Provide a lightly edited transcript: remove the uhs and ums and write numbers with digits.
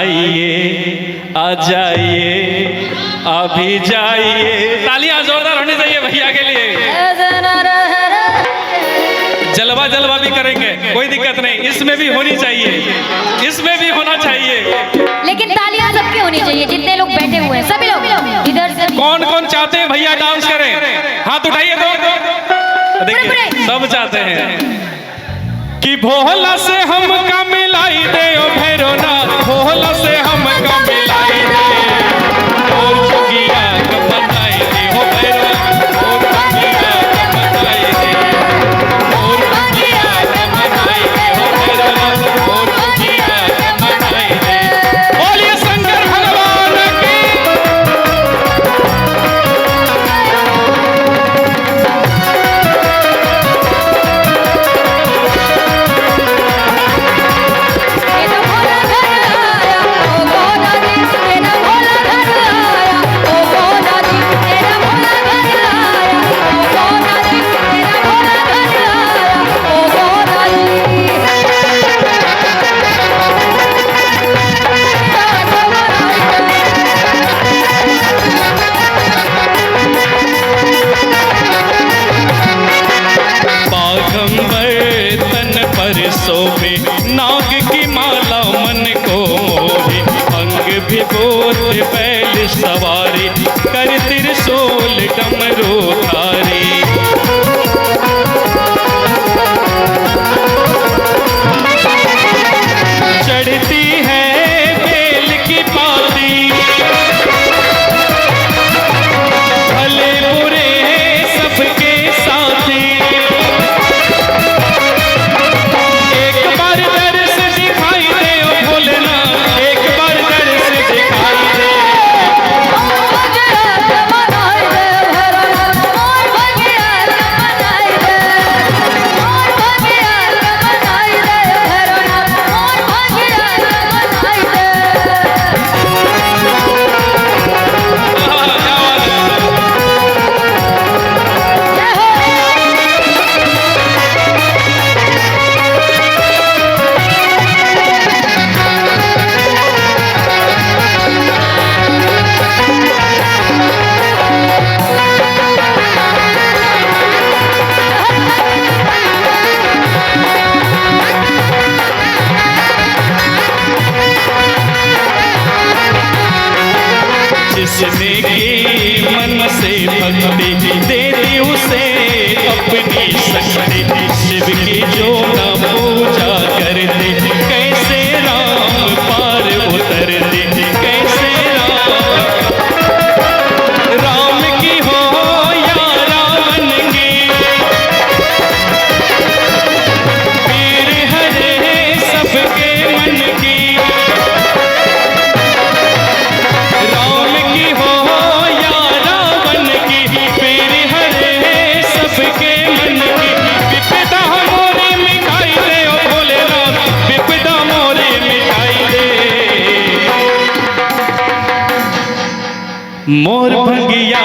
आइए आ जाइए अभी जाइए। तालियां जोरदार होनी चाहिए भैया के लिए। जलवा जलवा भी करेंगे, कोई दिक्कत नहीं, इसमें भी होनी चाहिए, इसमें भी होना चाहिए। लेकिन तालियां सबकी होनी चाहिए, जितने लोग बैठे हुए हैं सभी लोग इधर से। कौन कौन चाहते हैं भैया डांस करें? हाथ उठाइए तो देखिए सब चाहते हैं कि भोला से हम का मिलाई दे ओ भैरोना, भोला से हम का मिलाई दे और जोगिया का बताई दे ओ भैरोना, और जोगिया का बताई दे, और जोगिया का बताई दे ओ भैरोना, और जोगिया का बताई दे। बोलिए शंकर भगवान की। शोभे नाग की माला मन को मोहे, अंग भिगोत बैल सवारी कर त्रिशूल डमरू धारी। चढ़ती है बेल की पाती, भले बुरे सबके साथी। जिसने की मन से भक्ति दे दी उसे अपनी शक्ति, शिव की जो न पूजा करते कैसे राम पार उतरते, कैसे राम की हो या रावण की, पीर हरे सबके मन की। मोर भंगिया